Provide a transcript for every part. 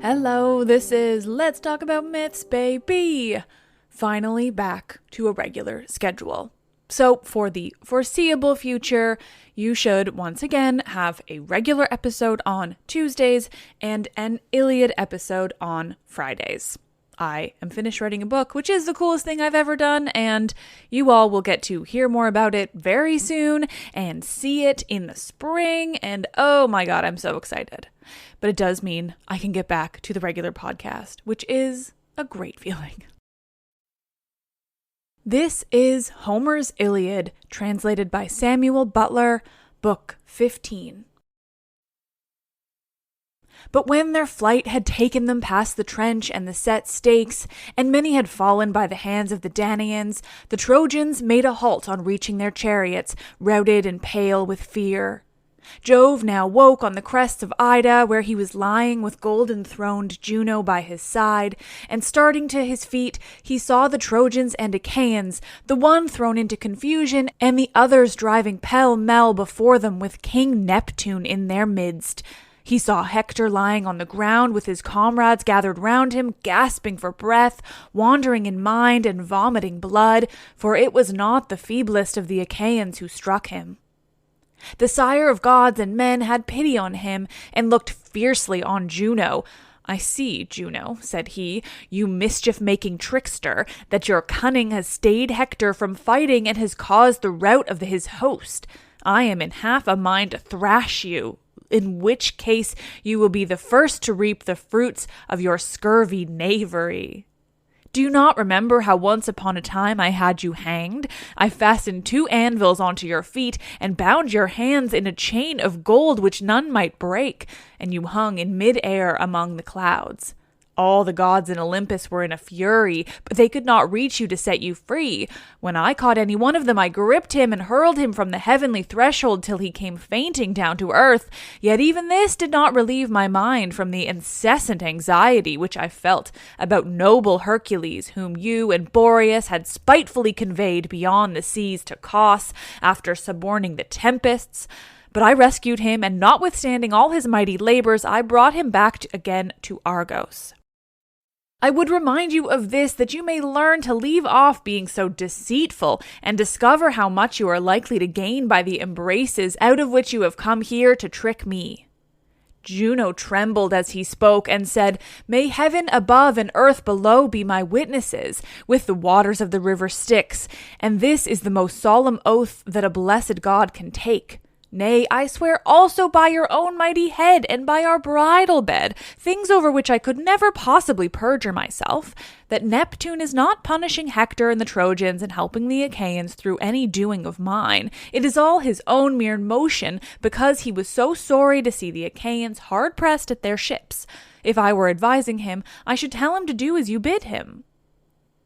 Hello, this is Let's Talk About Myths, baby! Finally back to a regular schedule. So, for the foreseeable future, you should once again have a regular episode on Tuesdays and an Iliad episode on Fridays. I am finished writing a book, which is the coolest thing I've ever done, and you all will get to hear more about it very soon and see it in the spring, and oh my god, I'm so excited. But it does mean I can get back to the regular podcast, which is a great feeling. This is Homer's Iliad, translated by Samuel Butler, Book 15. But when their flight had taken them past the trench and the set stakes, and many had fallen by the hands of the Danaans, the Trojans made a halt on reaching their chariots, routed and pale with fear. Jove now woke on the crests of Ida, where he was lying with golden-throned Juno by his side, and starting to his feet, he saw the Trojans and Achaeans, the one thrown into confusion, and the others driving pell-mell before them with King Neptune in their midst. He saw Hector lying on the ground with his comrades gathered round him, gasping for breath, wandering in mind, and vomiting blood, for it was not the feeblest of the Achaeans who struck him. The sire of gods and men had pity on him, and looked fiercely on Juno. "I see, Juno," said he, "you mischief-making trickster, that your cunning has stayed Hector from fighting and has caused the rout of his host. I am in half a mind to thrash you, in which case you will be the first to reap the fruits of your scurvy knavery. Do you not remember how once upon a time I had you hanged? I fastened 2 anvils onto your feet and bound your hands in a chain of gold which none might break, and you hung in mid-air among the clouds. All the gods in Olympus were in a fury, but they could not reach you to set you free. When I caught any one of them, I gripped him and hurled him from the heavenly threshold till he came fainting down to earth. Yet even this did not relieve my mind from the incessant anxiety which I felt about noble Hercules, whom you and Boreas had spitefully conveyed beyond the seas to Cos after suborning the tempests. But I rescued him, and notwithstanding all his mighty labors, I brought him back again to Argos. I would remind you of this, that you may learn to leave off being so deceitful and discover how much you are likely to gain by the embraces out of which you have come here to trick me." Juno trembled as he spoke and said, "May heaven above and earth below be my witnesses, with the waters of the river Styx, and this is the most solemn oath that a blessed god can take. Nay, I swear also by your own mighty head and by our bridal bed, things over which I could never possibly perjure myself, that Neptune is not punishing Hector and the Trojans and helping the Achaeans through any doing of mine. It is all his own mere motion, because he was so sorry to see the Achaeans hard-pressed at their ships. If I were advising him, I should tell him to do as you bid him."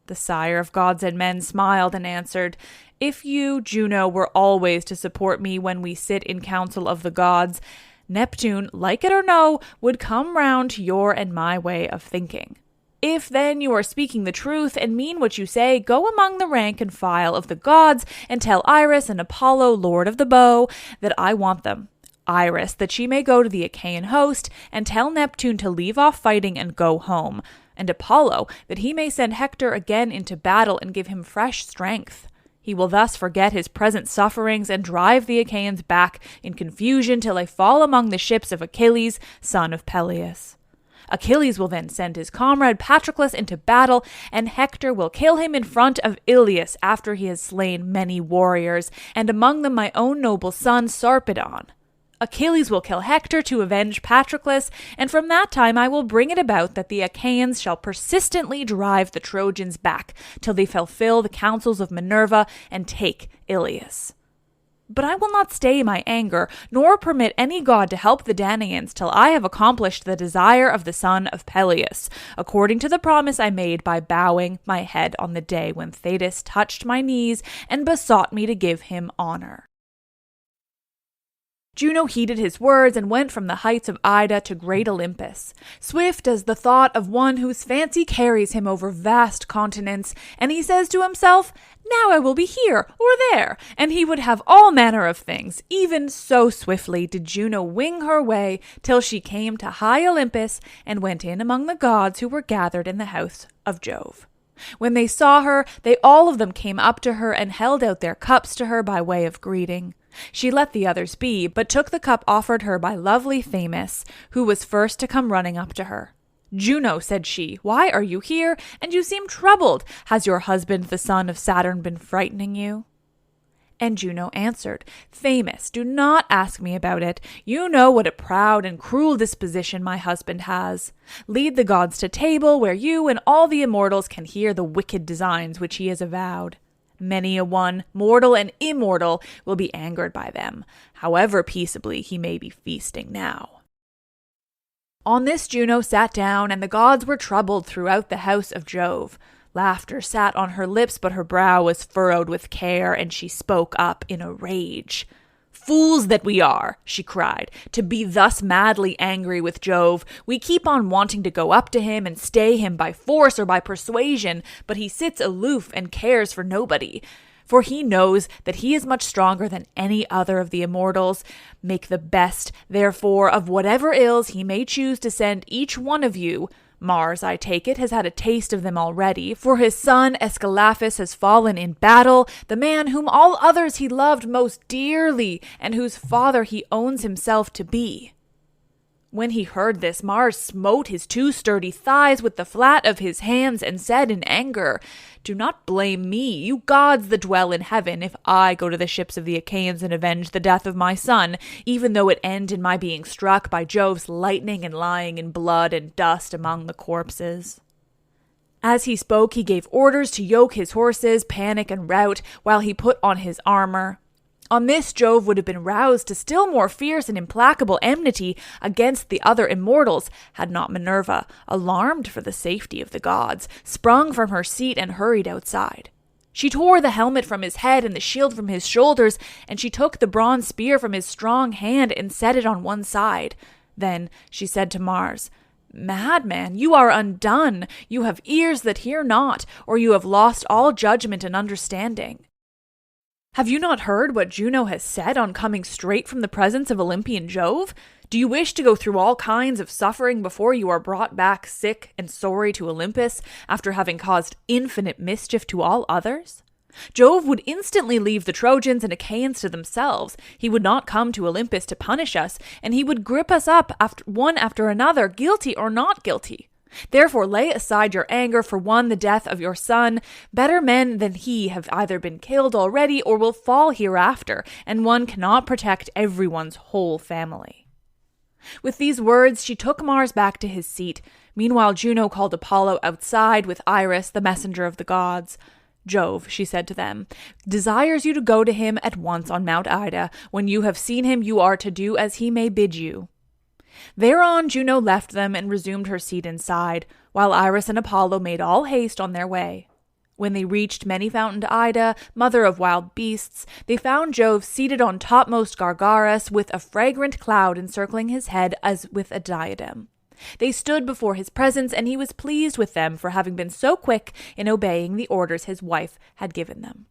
The sire of gods and men smiled and answered, "If you, Juno, were always to support me when we sit in council of the gods, Neptune, like it or no, would come round to your and my way of thinking. If then you are speaking the truth and mean what you say, go among the rank and file of the gods and tell Iris and Apollo, lord of the bow, that I want them. Iris, that she may go to the Achaean host, and tell Neptune to leave off fighting and go home, and Apollo, that he may send Hector again into battle and give him fresh strength. He will thus forget his present sufferings and drive the Achaeans back in confusion till they fall among the ships of Achilles, son of Peleus. Achilles will then send his comrade Patroclus into battle, and Hector will kill him in front of Ilius after he has slain many warriors, and among them my own noble son Sarpedon. Achilles will kill Hector to avenge Patroclus, and from that time I will bring it about that the Achaeans shall persistently drive the Trojans back till they fulfill the counsels of Minerva and take Ilius. But I will not stay my anger, nor permit any god to help the Danaans till I have accomplished the desire of the son of Peleus, according to the promise I made by bowing my head on the day when Thetis touched my knees and besought me to give him honor." Juno heeded his words and went from the heights of Ida to great Olympus, swift as the thought of one whose fancy carries him over vast continents, and he says to himself, "Now I will be here or there," and he would have all manner of things. Even so swiftly did Juno wing her way till she came to high Olympus and went in among the gods who were gathered in the house of Jove. When they saw her, they all of them came up to her and held out their cups to her by way of greeting. She let the others be, but took the cup offered her by lovely Themis, who was first to come running up to her. "Juno," said she, "why are you here? And you seem troubled. Has your husband, the son of Saturn, been frightening you?" And Juno answered, "Themis, do not ask me about it. You know what a proud and cruel disposition my husband has. Lead the gods to table, where you and all the immortals can hear the wicked designs which he has avowed. Many a one, mortal and immortal, will be angered by them, however peaceably he may be feasting now." On this Juno sat down, and the gods were troubled throughout the house of Jove. Laughter sat on her lips, but her brow was furrowed with care, and she spoke up in a rage. "Fools that we are," she cried, "to be thus madly angry with Jove. We keep on wanting to go up to him and stay him by force or by persuasion, but he sits aloof and cares for nobody. For he knows that he is much stronger than any other of the immortals. Make the best, therefore, of whatever ills he may choose to send each one of you. Mars, I take it, has had a taste of them already, for his son Aesculapius has fallen in battle, the man whom all others he loved most dearly, and whose father he owns himself to be." When he heard this, Mars smote his two sturdy thighs with the flat of his hands and said in anger, "Do not blame me, you gods that dwell in heaven, if I go to the ships of the Achaeans and avenge the death of my son, even though it end in my being struck by Jove's lightning and lying in blood and dust among the corpses." As he spoke, he gave orders to yoke his horses, Panic and Rout, while he put on his armor. On this, Jove would have been roused to still more fierce and implacable enmity against the other immortals, had not Minerva, alarmed for the safety of the gods, sprung from her seat and hurried outside. She tore the helmet from his head and the shield from his shoulders, and she took the bronze spear from his strong hand and set it on one side. Then she said to Mars, "Madman, you are undone. You have ears that hear not, or you have lost all judgment and understanding. Have you not heard what Juno has said on coming straight from the presence of Olympian Jove? Do you wish to go through all kinds of suffering before you are brought back sick and sorry to Olympus, after having caused infinite mischief to all others? Jove would instantly leave the Trojans and Achaeans to themselves. He would not come to Olympus to punish us, and he would grip us up one after another, guilty or not guilty. Therefore lay aside your anger, for one, the death of your son. Better men than he have either been killed already or will fall hereafter, and one cannot protect everyone's whole family." With these words, she took Mars back to his seat. Meanwhile, Juno called Apollo outside with Iris, the messenger of the gods. "Jove," she said to them, "desires you to go to him at once on Mount Ida. When you have seen him, you are to do as he may bid you." Thereon Juno left them and resumed her seat inside, while Iris and Apollo made all haste on their way. When they reached many-fountained Ida, mother of wild beasts, they found Jove seated on topmost Gargarus, with a fragrant cloud encircling his head as with a diadem. They stood before his presence, and he was pleased with them for having been so quick in obeying the orders his wife had given them.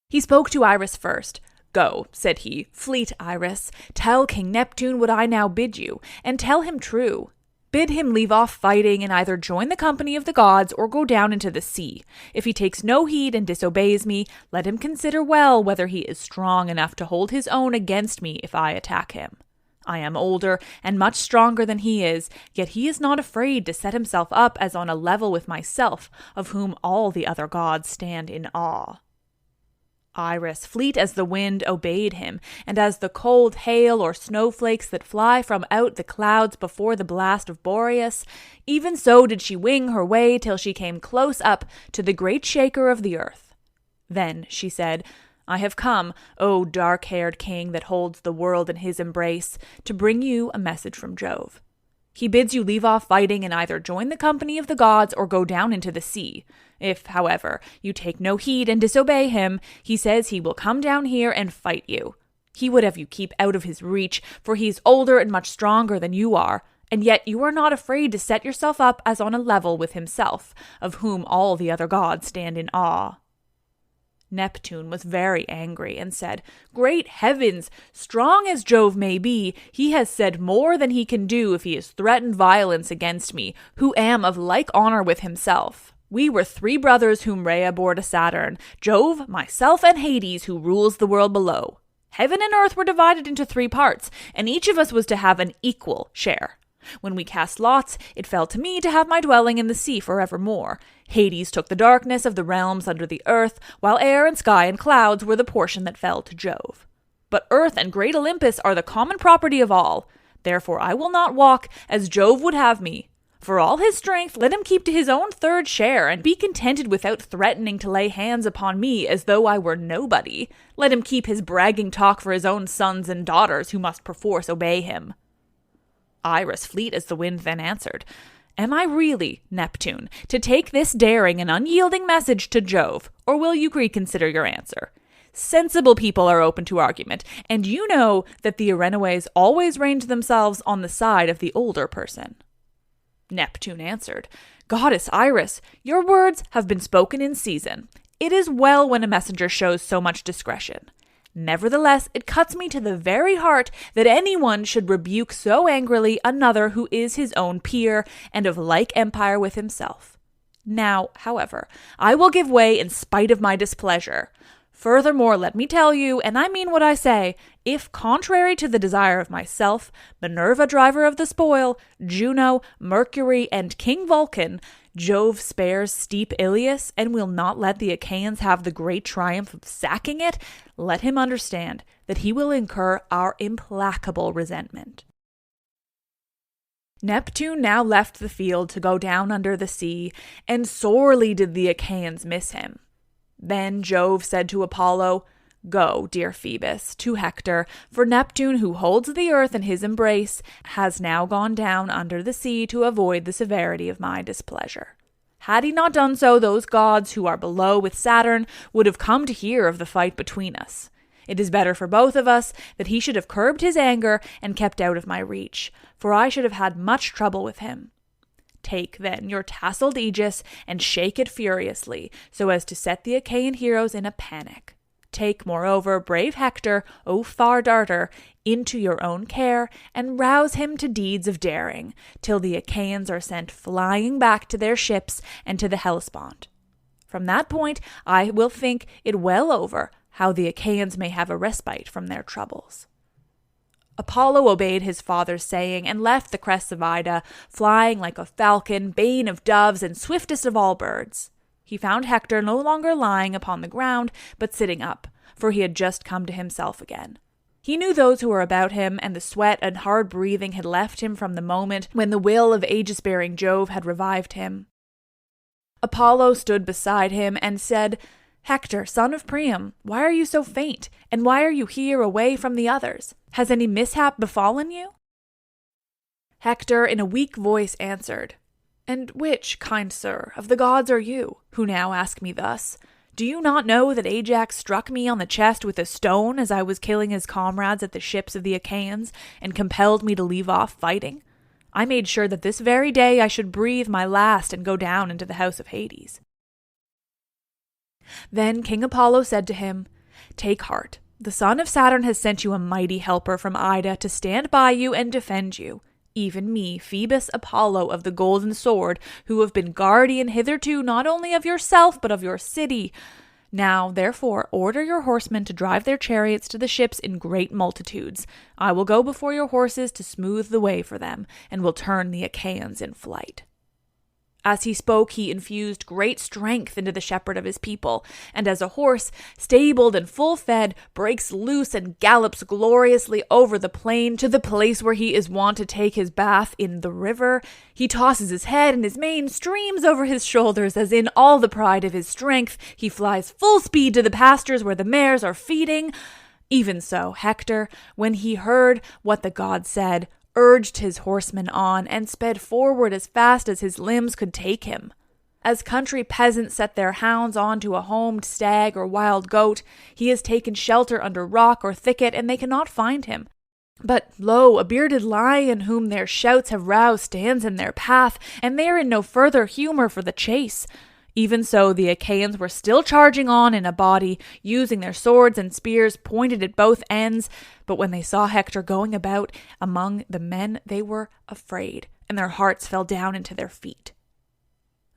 He spoke to Iris first. "Go," said he, "fleet Iris, tell King Neptune what I now bid you, and tell him true. Bid him leave off fighting and either join the company of the gods or go down into the sea. If he takes no heed and disobeys me, let him consider well whether he is strong enough to hold his own against me if I attack him. I am older and much stronger than he is, yet he is not afraid to set himself up as on a level with myself, of whom all the other gods stand in awe." Iris, fleet as the wind, obeyed him, and as the cold hail or snowflakes that fly from out the clouds before the blast of Boreas, even so did she wing her way till she came close up to the great shaker of the earth. Then she said, "I have come, O dark-haired king that holds the world in his embrace, to bring you a message from Jove. He bids you leave off fighting and either join the company of the gods or go down into the sea. If, however, you take no heed and disobey him, he says he will come down here and fight you. He would have you keep out of his reach, for he is older and much stronger than you are, and yet you are not afraid to set yourself up as on a level with himself, of whom all the other gods stand in awe." Neptune was very angry and said, "Great heavens! Strong as Jove may be, he has said more than he can do if he has threatened violence against me, who am of like honor with himself. We were 3 brothers whom Rhea bore to Saturn, Jove, myself, and Hades, who rules the world below. Heaven and earth were divided into 3 parts, and each of us was to have an equal share. When we cast lots, it fell to me to have my dwelling in the sea forevermore. Hades took the darkness of the realms under the earth, while air and sky and clouds were the portion that fell to Jove. But earth and great Olympus are the common property of all. Therefore I will not walk as Jove would have me. For all his strength, let him keep to his own 3rd share, and be contented without threatening to lay hands upon me as though I were nobody. Let him keep his bragging talk for his own sons and daughters, who must perforce obey him." Iris, fleet as the wind, then answered, "Am I really, Neptune, to take this daring and unyielding message to Jove, or will you reconsider your answer? Sensible people are open to argument, and you know that the Erinyes always range themselves on the side of the older person." Neptune answered, "Goddess Iris, your words have been spoken in season. It is well when a messenger shows so much discretion. Nevertheless, it cuts me to the very heart that anyone should rebuke so angrily another who is his own peer and of like empire with himself. Now, however, I will give way in spite of my displeasure. Furthermore, let me tell you, and I mean what I say, if contrary to the desire of myself, Minerva, driver of the spoil, Juno, Mercury, and King Vulcan, Jove spares steep Ilias and will not let the Achaeans have the great triumph of sacking it, let him understand that he will incur our implacable resentment." Neptune now left the field to go down under the sea, and sorely did the Achaeans miss him. Then Jove said to Apollo, "Go, dear Phoebus, to Hector, for Neptune, who holds the earth in his embrace, has now gone down under the sea to avoid the severity of my displeasure. Had he not done so, those gods who are below with Saturn would have come to hear of the fight between us. It is better for both of us that he should have curbed his anger and kept out of my reach, for I should have had much trouble with him. Take, then, your tasseled aegis and shake it furiously, so as to set the Achaean heroes in a panic. Take, moreover, brave Hector, O far darter, into your own care, and rouse him to deeds of daring, till the Achaeans are sent flying back to their ships and to the Hellespont. From that point I will think it well over how the Achaeans may have a respite from their troubles." Apollo obeyed his father's saying and left the crests of Ida, flying like a falcon, bane of doves, and swiftest of all birds. He found Hector no longer lying upon the ground, but sitting up, for he had just come to himself again. He knew those who were about him, and the sweat and hard breathing had left him from the moment when the will of aegis-bearing Jove had revived him. Apollo stood beside him and said, "Hector, son of Priam, why are you so faint, and why are you here away from the others? Has any mishap befallen you?" Hector in a weak voice answered, "And which, kind sir, of the gods are you, who now ask me thus? Do you not know that Ajax struck me on the chest with a stone as I was killing his comrades at the ships of the Achaeans, and compelled me to leave off fighting? I made sure that this very day I should breathe my last and go down into the house of Hades." Then King Apollo said to him, "Take heart. The son of Saturn has sent you a mighty helper from Ida to stand by you and defend you. Even me, Phoebus Apollo of the golden sword, who have been guardian hitherto not only of yourself but of your city. Now, therefore, order your horsemen to drive their chariots to the ships in great multitudes. I will go before your horses to smooth the way for them, and will turn the Achaeans in flight." As he spoke, he infused great strength into the shepherd of his people, and as a horse, stabled and full-fed, breaks loose and gallops gloriously over the plain to the place where he is wont to take his bath in the river, he tosses his head and his mane streams over his shoulders as in all the pride of his strength he flies full speed to the pastures where the mares are feeding. Even so, Hector, when he heard what the god said, urged his horsemen on, and sped forward as fast as his limbs could take him. As country peasants set their hounds on to a homed stag or wild goat, he has taken shelter under rock or thicket, and they cannot find him. But lo, a bearded lion whom their shouts have roused stands in their path, and they are in no further humor for the chase. Even so, the Achaeans were still charging on in a body, using their swords and spears pointed at both ends. But when they saw Hector going about among the men, they were afraid, and their hearts fell down into their feet.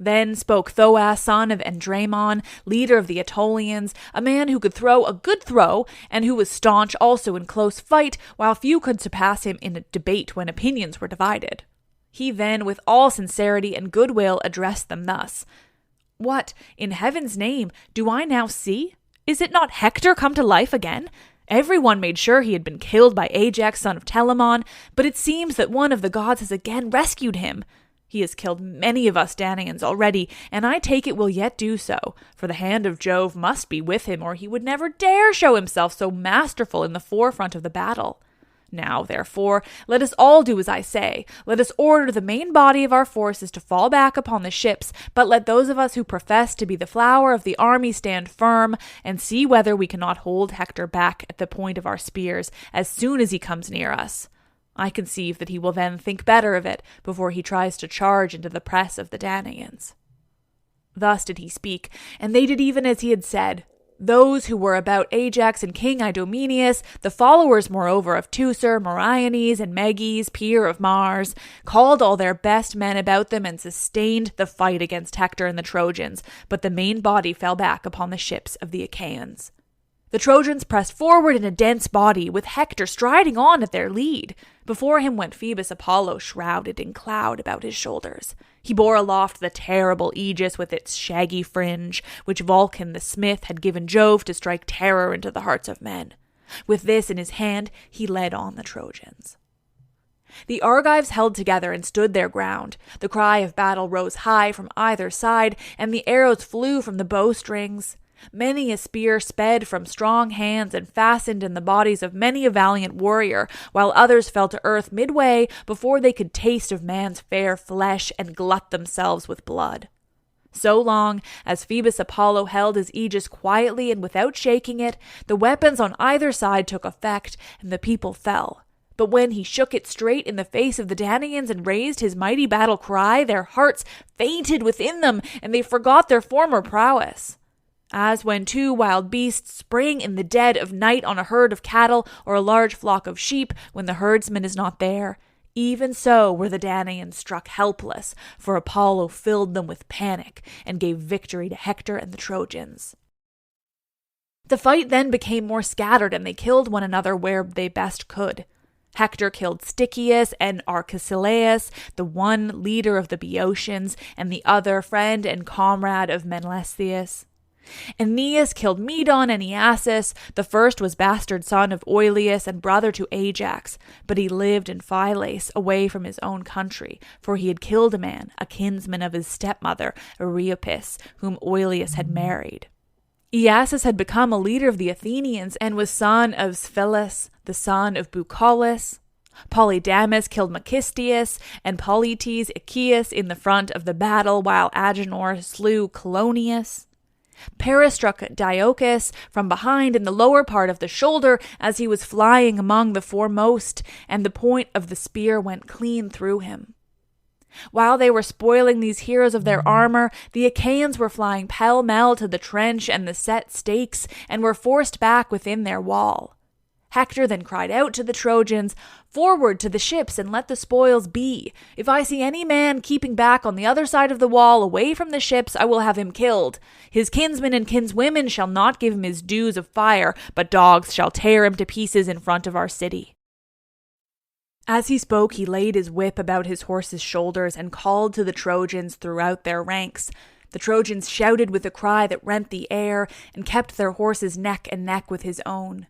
Then spoke Thoas, son of Andramon, leader of the Aetolians, a man who could throw a good throw, and who was staunch also in close fight, while few could surpass him in a debate when opinions were divided. He then, with all sincerity and goodwill, addressed them thus: "What, in heaven's name, do I now see? Is it not Hector come to life again? Everyone made sure he had been killed by Ajax, son of Telamon, but it seems that one of the gods has again rescued him. He has killed many of us Danaans already, and I take it will yet do so, for the hand of Jove must be with him, or he would never dare show himself so masterful in the forefront of the battle. Now, therefore, let us all do as I say. Let us order the main body of our forces to fall back upon the ships, but let those of us who profess to be the flower of the army stand firm, and see whether we cannot hold Hector back at the point of our spears as soon as he comes near us. I conceive that he will then think better of it before he tries to charge into the press of the Danaans." Thus did he speak, and they did even as he had said. Those who were about Ajax and King Idomeneus, the followers moreover of Teucer, Meriones, and Meges, peer of Mars, called all their best men about them and sustained the fight against Hector and the Trojans, but the main body fell back upon the ships of the Achaeans. The Trojans pressed forward in a dense body, with Hector striding on at their lead. Before him went Phoebus Apollo, shrouded in cloud about his shoulders. He bore aloft the terrible aegis with its shaggy fringe, which Vulcan the smith had given Jove to strike terror into the hearts of men. With this in his hand, he led on the Trojans. The Argives held together and stood their ground. The cry of battle rose high from either side, and the arrows flew from the bowstrings. Many a spear sped from strong hands and fastened in the bodies of many a valiant warrior, while others fell to earth midway before they could taste of man's fair flesh and glut themselves with blood. So long as Phoebus Apollo held his aegis quietly and without shaking it, the weapons on either side took effect, and the people fell. But when he shook it straight in the face of the Danaans and raised his mighty battle cry, their hearts fainted within them, and they forgot their former prowess. As when two wild beasts spring in the dead of night on a herd of cattle or a large flock of sheep when the herdsman is not there, even so were the Danaans struck helpless, for Apollo filled them with panic and gave victory to Hector and the Trojans. The fight then became more scattered, and they killed one another where they best could. Hector killed Stichius and Arcesilaus, the one leader of the Boeotians, and the other friend and comrade of Menelaus. Aeneas killed Medon and Iasus. The first was bastard son of Oileus and brother to Ajax, but he lived in Phylace, away from his own country, for he had killed a man, a kinsman of his stepmother, Areopis, whom Oileus had married. Iasus had become a leader of the Athenians and was son of Sphelus, the son of Bucolus. Polydamas killed Macistius, and Polites Achaeus in the front of the battle, while Agenor slew Colonius. Paris struck Diocus from behind in the lower part of the shoulder as he was flying among the foremost, and the point of the spear went clean through him. While they were spoiling these heroes of their armor, the Achaeans were flying pell-mell to the trench and the set stakes, and were forced back within their wall. Hector then cried out to the Trojans, "Forward to the ships and let the spoils be. If I see any man keeping back on the other side of the wall away from the ships, I will have him killed. His kinsmen and kinswomen shall not give him his dues of fire, but dogs shall tear him to pieces in front of our city." As he spoke, he laid his whip about his horse's shoulders and called to the Trojans throughout their ranks. The Trojans shouted with a cry that rent the air and kept their horses neck and neck with his own.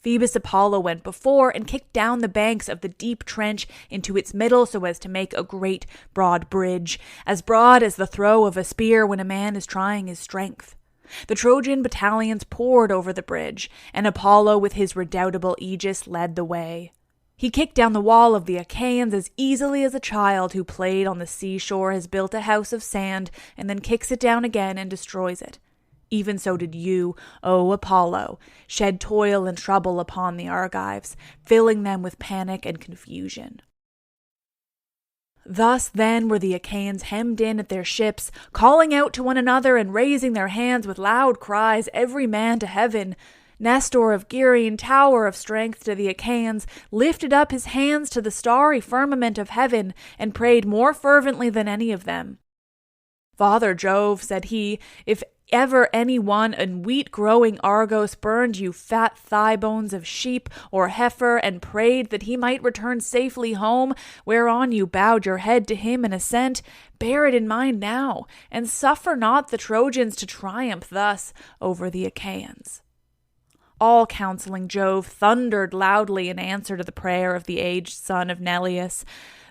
Phoebus Apollo went before and kicked down the banks of the deep trench into its middle so as to make a great broad bridge, as broad as the throw of a spear when a man is trying his strength. The Trojan battalions poured over the bridge, and Apollo with his redoubtable aegis led the way. He kicked down the wall of the Achaeans as easily as a child who played on the seashore has built a house of sand and then kicks it down again and destroys it. Even so did you, O Apollo, shed toil and trouble upon the Argives, filling them with panic and confusion. Thus then were the Achaeans hemmed in at their ships, calling out to one another and raising their hands with loud cries, every man to heaven. Nestor of Gerene, tower of strength to the Achaeans, lifted up his hands to the starry firmament of heaven, and prayed more fervently than any of them. Father Jove, said he, if ever any one in wheat-growing Argos burned you fat thigh bones of sheep or heifer, and prayed that he might return safely home, whereon you bowed your head to him in assent, bear it in mind now, and suffer not the Trojans to triumph thus over the Achaeans. All counseling Jove thundered loudly in answer to the prayer of the aged son of Neleus.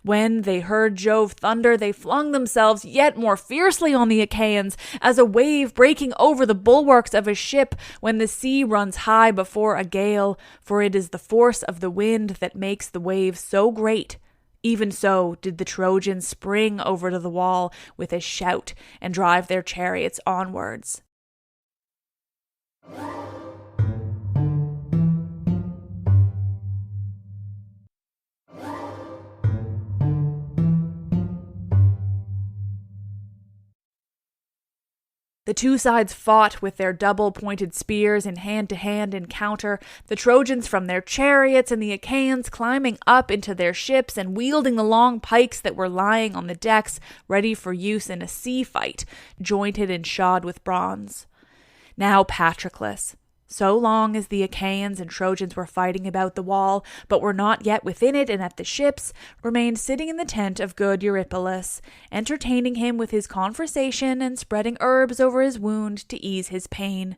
When they heard Jove thunder, they flung themselves yet more fiercely on the Achaeans, as a wave breaking over the bulwarks of a ship when the sea runs high before a gale, for it is the force of the wind that makes the wave so great. Even so did the Trojans spring over to the wall with a shout and drive their chariots onwards. The two sides fought with their double-pointed spears in hand-to-hand encounter, the Trojans from their chariots and the Achaeans climbing up into their ships and wielding the long pikes that were lying on the decks, ready for use in a sea fight, jointed and shod with bronze. Now Patroclus, so long as the Achaeans and Trojans were fighting about the wall, but were not yet within it and at the ships, remained sitting in the tent of good Eurypylus, entertaining him with his conversation and spreading herbs over his wound to ease his pain.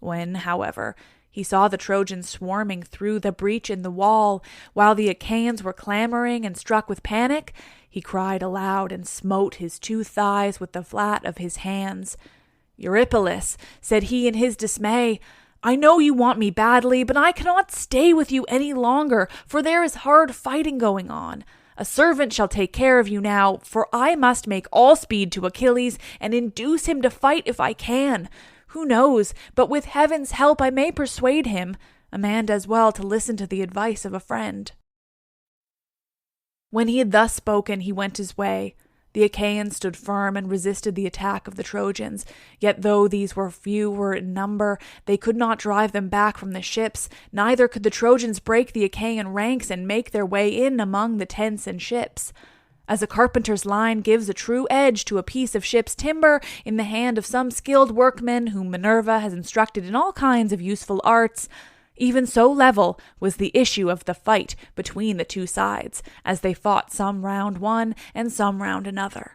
When, however, he saw the Trojans swarming through the breach in the wall, while the Achaeans were clamoring and struck with panic, he cried aloud and smote his two thighs with the flat of his hands. "Eurypylus," said he in his dismay, "I know you want me badly, but I cannot stay with you any longer, for there is hard fighting going on. A servant shall take care of you now, for I must make all speed to Achilles and induce him to fight if I can. Who knows, but with heaven's help I may persuade him. A man does well to listen to the advice of a friend." When he had thus spoken, he went his way. The Achaeans stood firm and resisted the attack of the Trojans, yet though these were fewer in number, they could not drive them back from the ships, neither could the Trojans break the Achaean ranks and make their way in among the tents and ships. As a carpenter's line gives a true edge to a piece of ship's timber in the hand of some skilled workman whom Minerva has instructed in all kinds of useful arts, even so level was the issue of the fight between the two sides, as they fought some round one and some round another.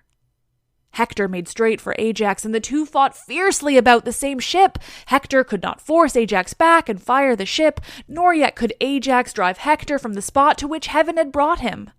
Hector made straight for Ajax, and the two fought fiercely about the same ship. Hector could not force Ajax back and fire the ship, nor yet could Ajax drive Hector from the spot to which heaven had brought him.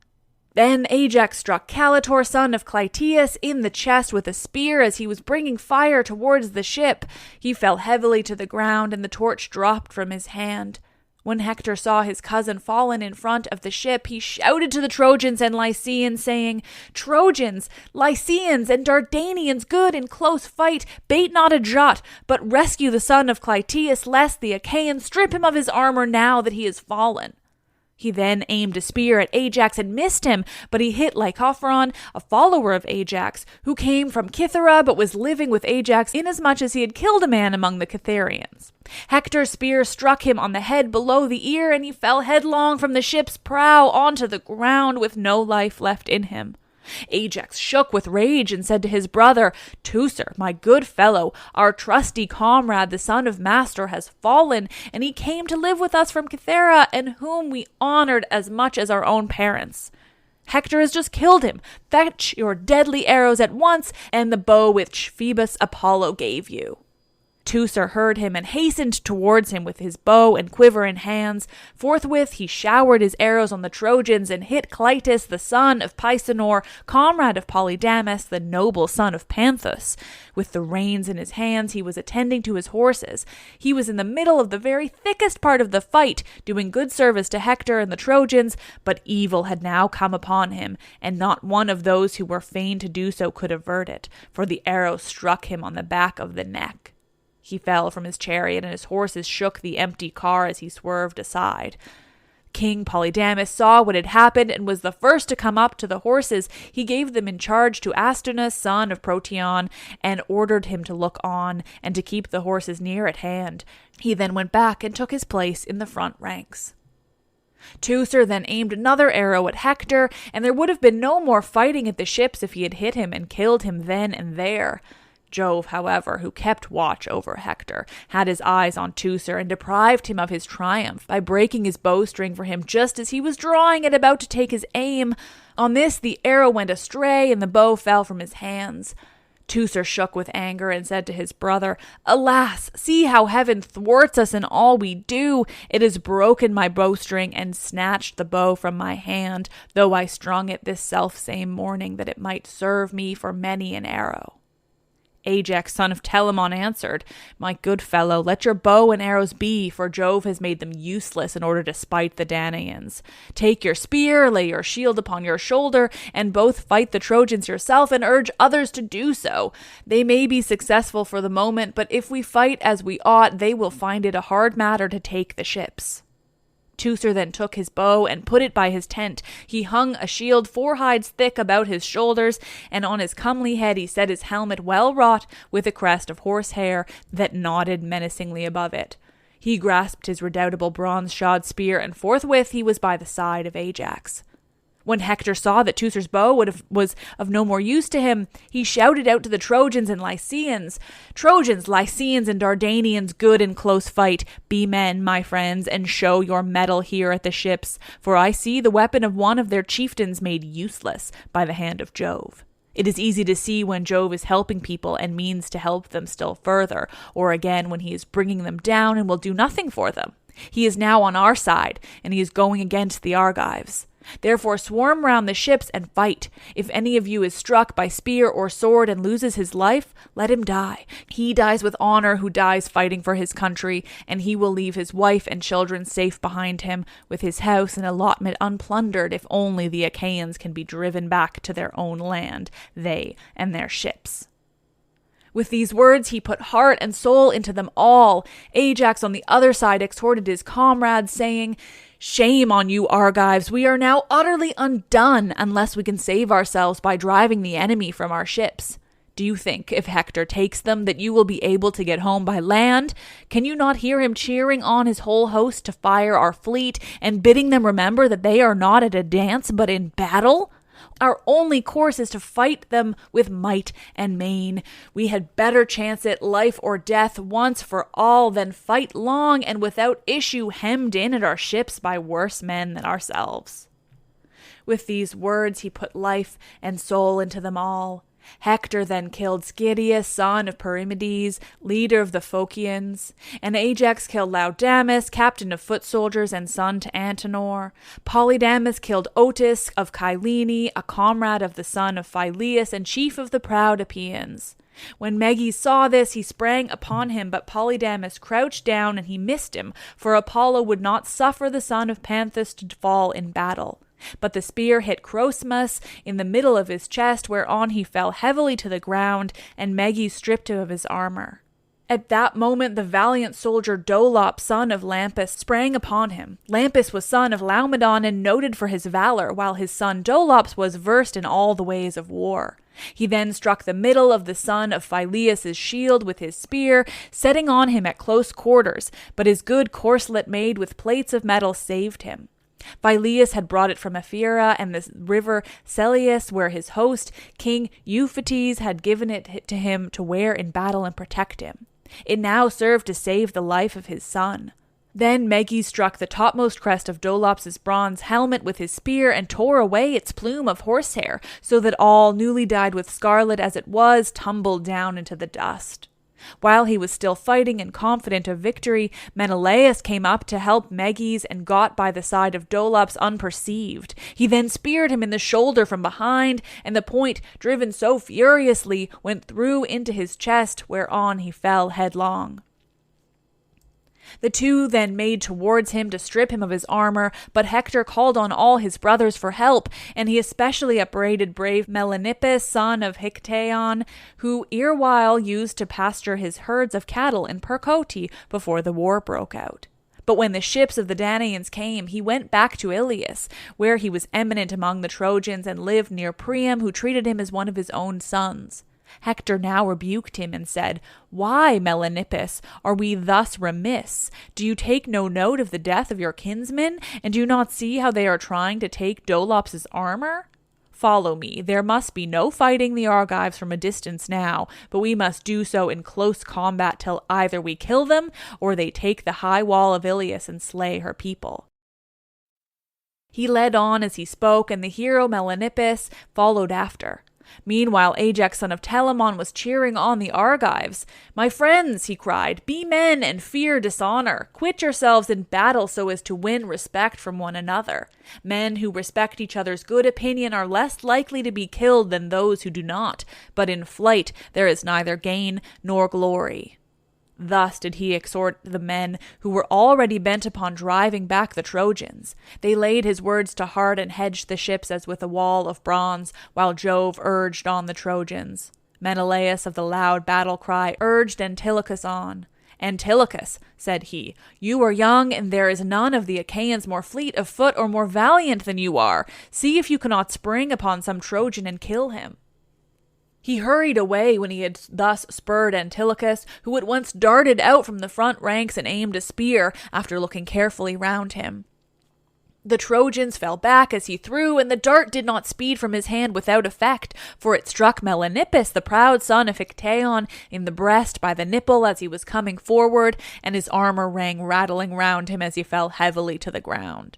Then Ajax struck Caletor, son of Clytius, in the chest with a spear as he was bringing fire towards the ship. He fell heavily to the ground, and the torch dropped from his hand. When Hector saw his cousin fallen in front of the ship, he shouted to the Trojans and Lycians, saying, "Trojans, Lycians, and Dardanians, good in close fight, bate not a jot, but rescue the son of Clytius, lest the Achaeans strip him of his armor now that he is fallen." He then aimed a spear at Ajax and missed him, but he hit Lycophron, a follower of Ajax, who came from Cythera but was living with Ajax inasmuch as he had killed a man among the Cytherians. Hector's spear struck him on the head below the ear, and he fell headlong from the ship's prow onto the ground with no life left in him. Ajax shook with rage and said to his brother, "Teucer, my good fellow, our trusty comrade, the son of Mastor, has fallen, and he came to live with us from Cythera, and whom we honored as much as our own parents. Hector has just killed him. Fetch your deadly arrows at once, and the bow which Phoebus Apollo gave you." Teucer heard him and hastened towards him with his bow and quiver in hands. Forthwith he showered his arrows on the Trojans and hit Clytus, the son of Pisenor, comrade of Polydamas, the noble son of Panthus. With the reins in his hands, he was attending to his horses. He was in the middle of the very thickest part of the fight, doing good service to Hector and the Trojans, but evil had now come upon him, and not one of those who were fain to do so could avert it, for the arrow struck him on the back of the neck. He fell from his chariot, and his horses shook the empty car as he swerved aside. King Polydamas saw what had happened and was the first to come up to the horses. He gave them in charge to Astonus, son of Proteon, and ordered him to look on and to keep the horses near at hand. He then went back and took his place in the front ranks. Teucer then aimed another arrow at Hector, and there would have been no more fighting at the ships if he had hit him and killed him then and there. Jove, however, who kept watch over Hector, had his eyes on Teucer and deprived him of his triumph by breaking his bowstring for him just as he was drawing it about to take his aim. On this the arrow went astray and the bow fell from his hands. Teucer shook with anger and said to his brother, "Alas, see how heaven thwarts us in all we do. It has broken my bowstring and snatched the bow from my hand, though I strung it this selfsame morning that it might serve me for many an arrow." Ajax, son of Telamon, answered, "My good fellow, let your bow and arrows be, for Jove has made them useless in order to spite the Danaans. Take your spear, lay your shield upon your shoulder, and both fight the Trojans yourself and urge others to do so. They may be successful for the moment, but if we fight as we ought, they will find it a hard matter to take the ships." Teucer then took his bow and put it by his tent. He hung a shield 4 hides thick about his shoulders, and on his comely head he set his helmet well wrought with a crest of horsehair that nodded menacingly above it. He grasped his redoubtable bronze-shod spear, and forthwith he was by the side of Ajax. When Hector saw that Teucer's bow was of no more use to him, he shouted out to the Trojans and Lycians, "Trojans, Lycians, and Dardanians, good in close fight, be men, my friends, and show your mettle here at the ships, for I see the weapon of one of their chieftains made useless by the hand of Jove. It is easy to see when Jove is helping people and means to help them still further, or again when he is bringing them down and will do nothing for them. He is now on our side, and he is going against the Argives. Therefore swarm round the ships and fight. If any of you is struck by spear or sword and loses his life, let him die. He dies with honor who dies fighting for his country, and he will leave his wife and children safe behind him, with his house and allotment unplundered, if only the Achaeans can be driven back to their own land, they and their ships." With these words he put heart and soul into them all. Ajax on the other side exhorted his comrades, saying, "Shame on you, Argives! We are now utterly undone unless we can save ourselves by driving the enemy from our ships. Do you think, if Hector takes them, that you will be able to get home by land? Can you not hear him cheering on his whole host to fire our fleet, and bidding them remember that they are not at a dance but in battle? Our only course is to fight them with might and main. We had better chance it, life or death, once for all, than fight long and without issue, hemmed in at our ships by worse men than ourselves." With these words he put life and soul into them all. Hector then killed Schedius, son of Perimedes, leader of the Phocians, and Ajax killed Laodamas, captain of foot soldiers and son to Antenor. Polydamas killed Otis of Kylene, a comrade of the son of Phyleus and chief of the proud Epeans. When Meges saw this, he sprang upon him, but Polydamas crouched down and he missed him, for Apollo would not suffer the son of Panthus to fall in battle. But the spear hit Crosmas in the middle of his chest, whereon he fell heavily to the ground, and Meges stripped him of his armor. At that moment the valiant soldier Dolops, son of Lampus, sprang upon him. Lampus was son of Laomedon and noted for his valor, while his son Dolops was versed in all the ways of war. He then struck the middle of the son of Phyleus' shield with his spear, setting on him at close quarters, but his good corslet made with plates of metal saved him. Phyleus had brought it from Ephyra and the river Celius, where his host, King Euphates, had given it to him to wear in battle and protect him. It now served to save the life of his son. Then Meges struck the topmost crest of Dolops' bronze helmet with his spear and tore away its plume of horsehair, so that all, newly dyed with scarlet as it was, tumbled down into the dust. While he was still fighting and confident of victory, Menelaus came up to help Meges and got by the side of Dolops unperceived. He then speared him in the shoulder from behind, and the point, driven so furiously, went through into his chest, whereon he fell headlong. The two then made towards him to strip him of his armor, but Hector called on all his brothers for help, and he especially upbraided brave Melanippus, son of Hictaon, who erewhile used to pasture his herds of cattle in Percote before the war broke out. But when the ships of the Danaans came, he went back to Ilias, where he was eminent among the Trojans and lived near Priam, who treated him as one of his own sons. Hector now rebuked him and said, "Why, Melanippus, are we thus remiss? Do you take no note of the death of your kinsmen, and do you not see how they are trying to take Dolops' armor? Follow me. There must be no fighting the Argives from a distance now, but we must do so in close combat till either we kill them or they take the high wall of Ilias and slay her people." He led on as he spoke, and the hero Melanippus followed after. Meanwhile, Ajax, son of Telamon, was cheering on the Argives. "My friends," he cried, "be men and fear dishonor. Quit yourselves in battle so as to win respect from one another. Men who respect each other's good opinion are less likely to be killed than those who do not, but in flight there is neither gain nor glory." Thus did he exhort the men who were already bent upon driving back the Trojans. They laid his words to heart and hedged the ships as with a wall of bronze, while Jove urged on the Trojans. Menelaus of the loud battle cry urged Antilochus on. "Antilochus," said he, "you are young, and there is none of the Achaeans more fleet of foot or more valiant than you are. See if you cannot spring upon some Trojan and kill him." He hurried away when he had thus spurred Antilochus, who at once darted out from the front ranks and aimed a spear, after looking carefully round him. The Trojans fell back as he threw, and the dart did not speed from his hand without effect, for it struck Melanippus, the proud son of Hictaon, in the breast by the nipple as he was coming forward, and his armor rang rattling round him as he fell heavily to the ground.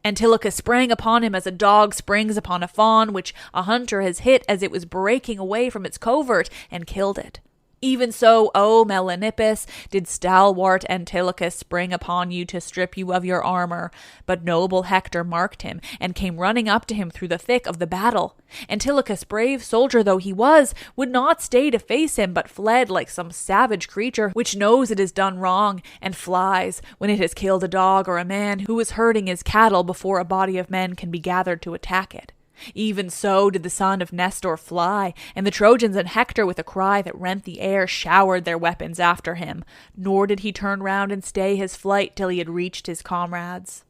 Antilochus sprang upon him as a dog springs upon a fawn which a hunter has hit as it was breaking away from its covert, and killed it. Even so, O Melanippus, did stalwart Antilochus spring upon you to strip you of your armor. But noble Hector marked him, and came running up to him through the thick of the battle. Antilochus, brave soldier though he was, would not stay to face him, but fled like some savage creature which knows it has done wrong, and flies when it has killed a dog or a man who is herding his cattle before a body of men can be gathered to attack it. Even so did the son of Nestor fly, and the Trojans and Hector with a cry that rent the air showered their weapons after him, nor did he turn round and stay his flight till he had reached his comrades.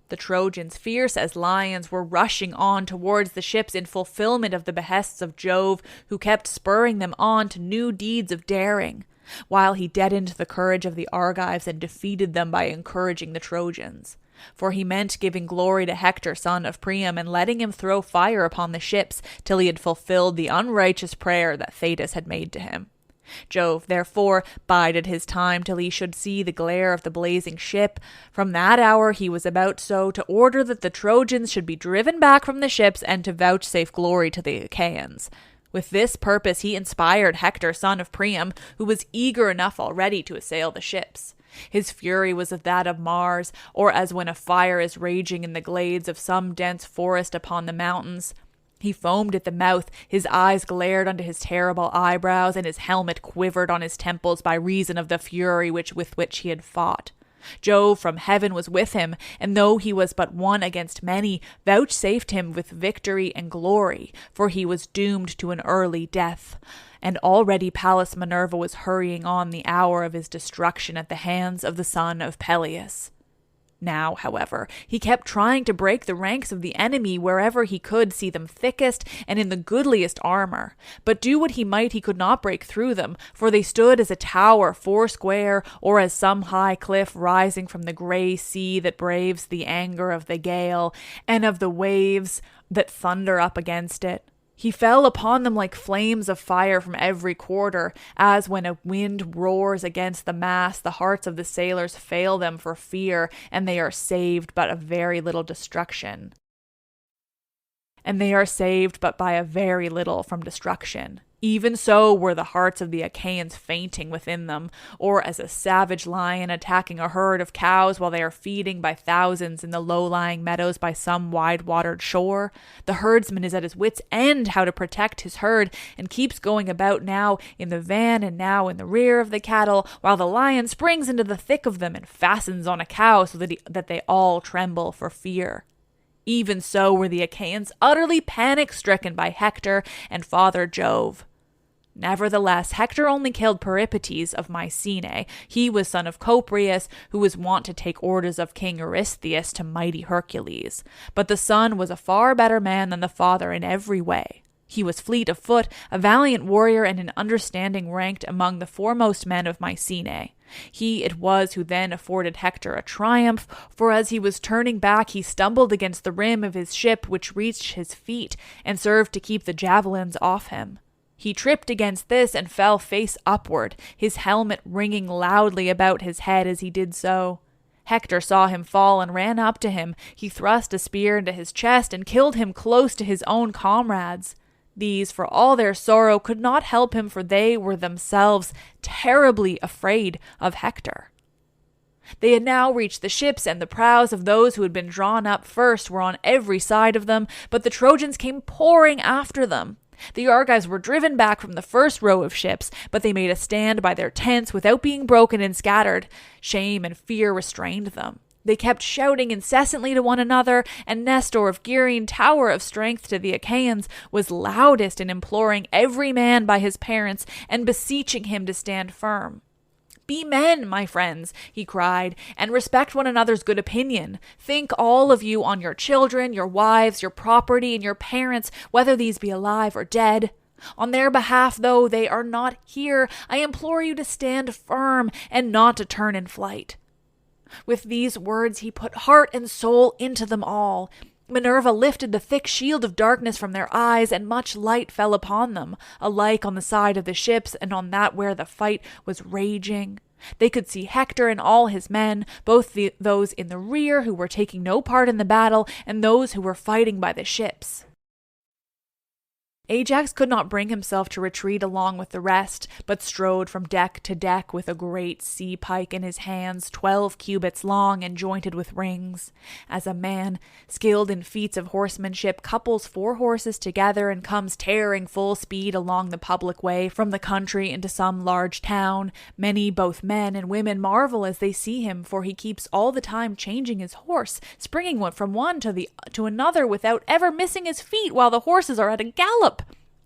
The Trojans, fierce as lions, were rushing on towards the ships in fulfillment of the behests of Jove, who kept spurring them on to new deeds of daring, while he deadened the courage of the Argives and defeated them by encouraging the Trojans. For he meant giving glory to Hector, son of Priam, and letting him throw fire upon the ships till he had fulfilled the unrighteous prayer that Thetis had made to him. Jove, therefore, bided his time till he should see the glare of the blazing ship. From that hour he was about so to order that the Trojans should be driven back from the ships and to vouchsafe glory to the Achaeans. With this purpose he inspired Hector, son of Priam, who was eager enough already to assail the ships. His fury was of that of Mars, or as when a fire is raging in the glades of some dense forest upon the mountains. He foamed at the mouth, his eyes glared under his terrible eyebrows, and his helmet quivered on his temples by reason of the fury with which he had fought. Jove from heaven was with him, and though he was but one against many, vouchsafed him with victory and glory, for he was doomed to an early death. And already Pallas Minerva was hurrying on the hour of his destruction at the hands of the son of Peleus. Now, however, he kept trying to break the ranks of the enemy wherever he could see them thickest and in the goodliest armor. But do what he might, he could not break through them, for they stood as a tower foursquare, or as some high cliff rising from the grey sea that braves the anger of the gale, and of the waves that thunder up against it. He fell upon them like flames of fire from every quarter, as when a wind roars against the mast, the hearts of the sailors fail them for fear, and they are saved but a very little destruction. Even Even so were the hearts of the Achaeans fainting within them, or as a savage lion attacking a herd of cows while they are feeding by thousands in the low-lying meadows by some wide-watered shore. The herdsman is at his wit's end how to protect his herd, and keeps going about now in the van and now in the rear of the cattle, while the lion springs into the thick of them and fastens on a cow so that they all tremble for fear. Even so were the Achaeans utterly panic-stricken by Hector and Father Jove. Nevertheless, Hector only killed Peripetes of Mycenae. He was son of Copreus, who was wont to take orders of King Eurystheus to mighty Hercules. But the son was a far better man than the father in every way. He was fleet of foot, a valiant warrior, and in understanding ranked among the foremost men of Mycenae. He it was who then afforded Hector a triumph, for as he was turning back he stumbled against the rim of his ship, which reached his feet, and served to keep the javelins off him. He tripped against this and fell face upward, his helmet ringing loudly about his head as he did so. Hector saw him fall and ran up to him. He thrust a spear into his chest and killed him close to his own comrades. These, for all their sorrow, could not help him, for they were themselves terribly afraid of Hector. They had now reached the ships, and the prows of those who had been drawn up first were on every side of them, but the Trojans came pouring after them. The Argives were driven back from the first row of ships, but they made a stand by their tents without being broken and scattered. Shame and fear restrained them. They kept shouting incessantly to one another, and Nestor of Gerene, tower of strength to the Achaeans, was loudest in imploring every man by his parents and beseeching him to stand firm. "Be men, my friends," he cried, "and respect one another's good opinion. Think all of you on your children, your wives, your property, and your parents, whether these be alive or dead. On their behalf, though they are not here, I implore you to stand firm and not to turn in flight." With these words he put heart and soul into them all. Minerva lifted the thick shield of darkness from their eyes, and much light fell upon them, alike on the side of the ships and on that where the fight was raging. They could see Hector and all his men, both those in the rear who were taking no part in the battle, and those who were fighting by the ships. Ajax could not bring himself to retreat along with the rest, but strode from deck to deck with a great sea pike in his hands, 12 cubits long and jointed with rings. As a man, skilled in feats of horsemanship, couples 4 horses together and comes tearing full speed along the public way from the country into some large town, many, both men and women, marvel as they see him, for he keeps all the time changing his horse, springing from one to another without ever missing his feet while the horses are at a gallop.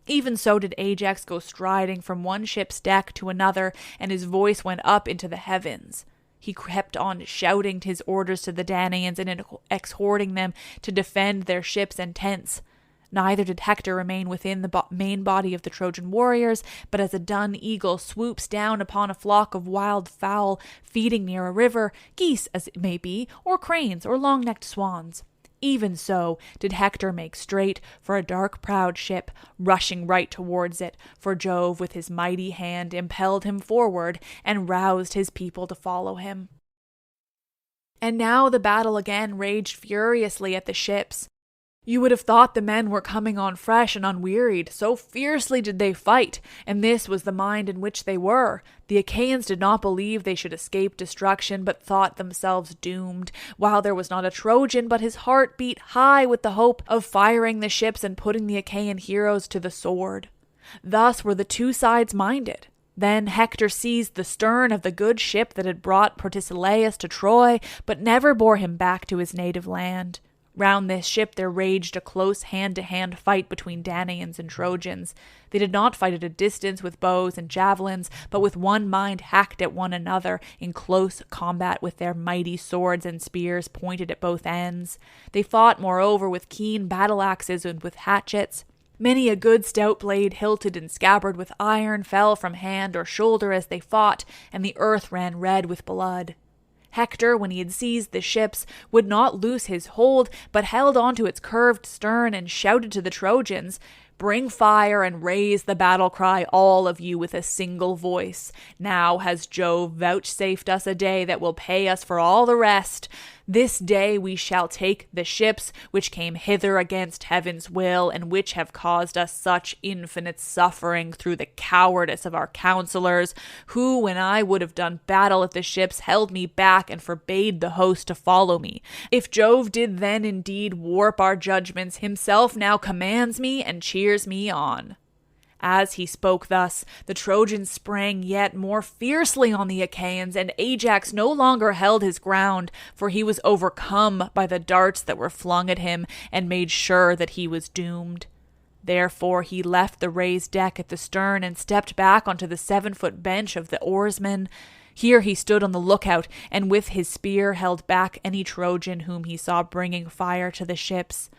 Even so did Ajax go striding from one ship's deck to another, and his voice went up into the heavens. He kept on shouting his orders to the Danaans and exhorting them to defend their ships and tents. Neither did Hector remain within the main body of the Trojan warriors, but as a dun eagle swoops down upon a flock of wild fowl feeding near a river, geese as it may be, or cranes, or long-necked swans. Even so did Hector make straight for a dark-prowed ship, rushing right towards it, for Jove with his mighty hand impelled him forward and roused his people to follow him. And now the battle again raged furiously at the ships. You would have thought the men were coming on fresh and unwearied, so fiercely did they fight, and this was the mind in which they were. The Achaeans did not believe they should escape destruction, but thought themselves doomed, while there was not a Trojan but his heart beat high with the hope of firing the ships and putting the Achaean heroes to the sword. Thus were the two sides minded. Then Hector seized the stern of the good ship that had brought Protesilaus to Troy, but never bore him back to his native land. Round this ship there raged a close hand-to-hand fight between Danaans and Trojans. They did not fight at a distance with bows and javelins, but with one mind hacked at one another in close combat with their mighty swords and spears pointed at both ends. They fought, moreover, with keen battle-axes and with hatchets. Many a good stout blade hilted and scabbarded with iron fell from hand or shoulder as they fought, and the earth ran red with blood. Hector, when he had seized the ships, would not loose his hold, but held on to its curved stern and shouted to the Trojans, "Bring fire and raise the battle cry, all of you, with a single voice. Now has Jove vouchsafed us a day that will pay us for all the rest. This day we shall take the ships which came hither against heaven's will, and which have caused us such infinite suffering through the cowardice of our counselors, who, when I would have done battle at the ships, held me back and forbade the host to follow me. If Jove did then indeed warp our judgments, himself now commands me and cheers me on." As he spoke thus, the Trojans sprang yet more fiercely on the Achaeans, and Ajax no longer held his ground, for he was overcome by the darts that were flung at him, and made sure that he was doomed. Therefore he left the raised deck at the stern and stepped back onto the 7-foot bench of the oarsmen. Here he stood on the lookout, and with his spear held back any Trojan whom he saw bringing fire to the ships.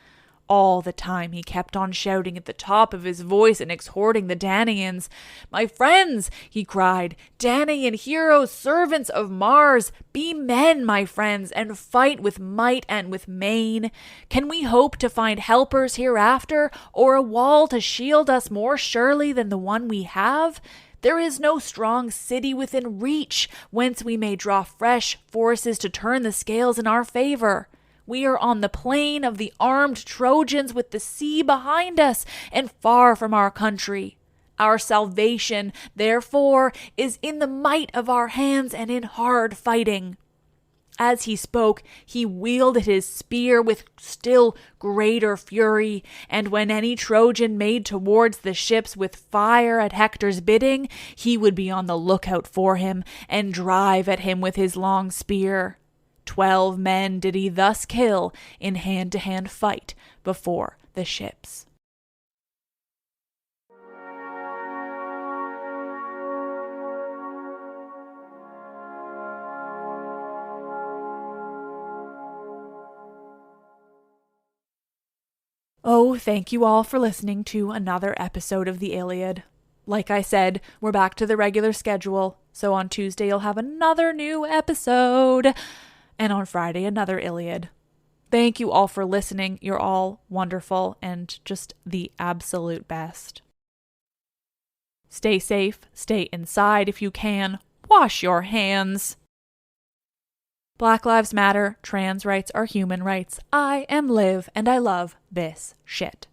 All the time he kept on shouting at the top of his voice and exhorting the Danaans. "My friends," he cried, "Danaan heroes, servants of Mars, be men, my friends, and fight with might and with main. Can we hope to find helpers hereafter, or a wall to shield us more surely than the one we have? There is no strong city within reach, whence we may draw fresh forces to turn the scales in our favor. We are on the plain of the armed Trojans, with the sea behind us and far from our country. Our salvation, therefore, is in the might of our hands and in hard fighting." As he spoke, he wielded his spear with still greater fury, and when any Trojan made towards the ships with fire at Hector's bidding, he would be on the lookout for him and drive at him with his long spear. 12 men did he thus kill in hand-to-hand fight before the ships. Oh, thank you all for listening to another episode of the Iliad. Like I said, we're back to the regular schedule, so on Tuesday you'll have another new episode, and on Friday another Iliad. Thank you all for listening. You're all wonderful and just the absolute best. Stay safe, stay inside if you can, wash your hands. Black Lives Matter, trans rights are human rights. I am Liv, and I love this shit.